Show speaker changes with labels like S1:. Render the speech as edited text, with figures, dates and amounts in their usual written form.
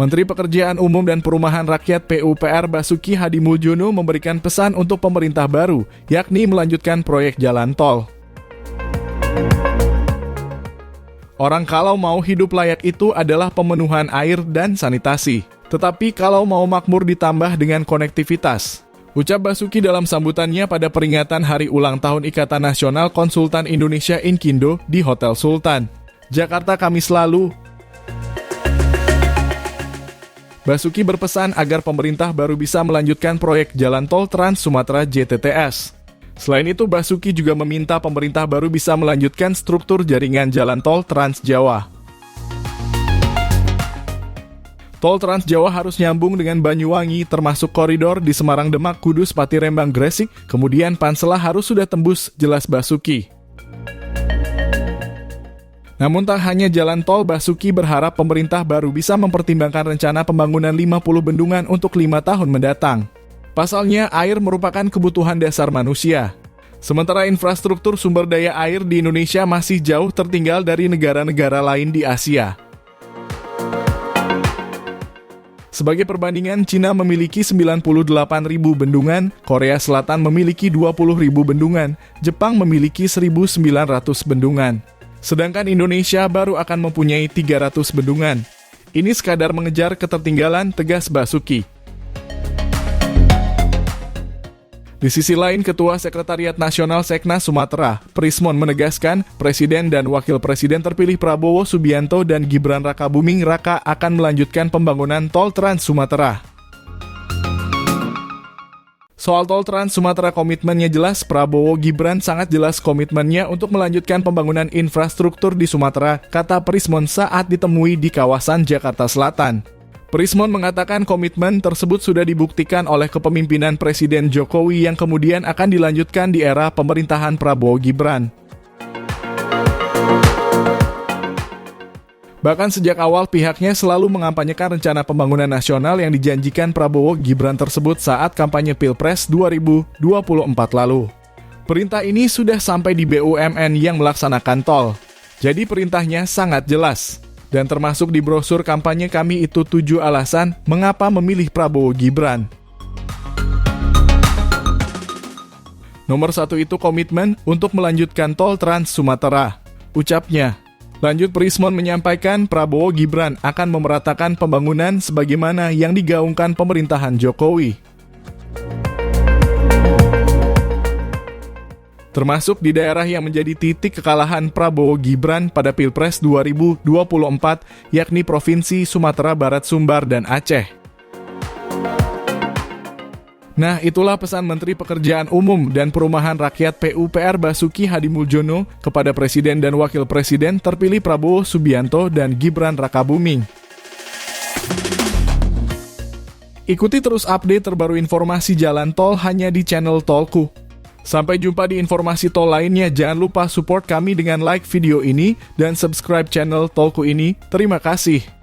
S1: Menteri Pekerjaan Umum dan Perumahan Rakyat PUPR Basuki Hadimuljono memberikan pesan untuk pemerintah baru, yakni melanjutkan proyek jalan tol. Orang kalau mau hidup layak itu adalah pemenuhan air dan sanitasi. Tetapi kalau mau makmur ditambah dengan konektivitas. Ucap Basuki dalam sambutannya pada peringatan Hari Ulang Tahun Ikatan Nasional Konsultan Indonesia Inkindo di Hotel Sultan, Jakarta Kamis lalu. Basuki berpesan agar pemerintah baru bisa melanjutkan proyek Jalan Tol Trans Sumatera JTTS. Selain itu, Basuki juga meminta pemerintah baru bisa melanjutkan struktur jaringan Jalan Tol Trans Jawa. Tol Trans Jawa harus nyambung dengan Banyuwangi, termasuk koridor di Semarang Demak, Kudus, Pati Rembang, Gresik, kemudian Pansela harus sudah tembus, jelas Basuki. Namun tak hanya jalan tol, Basuki berharap pemerintah baru bisa mempertimbangkan rencana pembangunan 50 bendungan untuk 5 tahun mendatang. Pasalnya, air merupakan kebutuhan dasar manusia. Sementara infrastruktur sumber daya air di Indonesia masih jauh tertinggal dari negara-negara lain di Asia. Sebagai perbandingan, Cina memiliki 98.000 bendungan, Korea Selatan memiliki 20.000 bendungan, Jepang memiliki 1.900 bendungan. Sedangkan Indonesia baru akan mempunyai 300 bendungan. Ini sekadar mengejar ketertinggalan, tegas Basuki. Di sisi lain, Ketua Sekretariat Nasional Seknas Sumatera, Prismon menegaskan, Presiden dan Wakil Presiden terpilih Prabowo Subianto dan Gibran Rakabuming Raka akan melanjutkan pembangunan Tol Trans Sumatera. Soal Tol Trans Sumatera komitmennya jelas, Prabowo Gibran sangat jelas komitmennya untuk melanjutkan pembangunan infrastruktur di Sumatera, kata Prismon saat ditemui di kawasan Jakarta Selatan. Prismon mengatakan komitmen tersebut sudah dibuktikan oleh kepemimpinan Presiden Jokowi yang kemudian akan dilanjutkan di era pemerintahan Prabowo Gibran. Bahkan sejak awal pihaknya selalu mengampanyekan rencana pembangunan nasional yang dijanjikan Prabowo Gibran tersebut saat kampanye Pilpres 2024 lalu. Perintah ini sudah sampai di BUMN yang melaksanakan tol. Jadi perintahnya sangat jelas. Dan termasuk di brosur kampanye kami itu 7 alasan mengapa memilih Prabowo Gibran. Nomor 1 itu komitmen untuk melanjutkan Tol Trans Sumatera. Ucapnya. Lanjut, Prismon menyampaikan Prabowo Gibran akan memeratakan pembangunan sebagaimana yang digaungkan pemerintahan Jokowi. Termasuk di daerah yang menjadi titik kekalahan Prabowo Gibran pada Pilpres 2024, yakni Provinsi Sumatera Barat, Sumbar, dan Aceh. Nah, itulah pesan Menteri Pekerjaan Umum dan Perumahan Rakyat PUPR Basuki Hadimuljono kepada Presiden dan Wakil Presiden terpilih Prabowo Subianto dan Gibran Rakabuming. Ikuti terus update terbaru informasi jalan tol hanya di channel Tolku. Sampai jumpa di informasi tol lainnya. Jangan lupa support kami dengan like video ini dan subscribe channel Tolku ini. Terima kasih.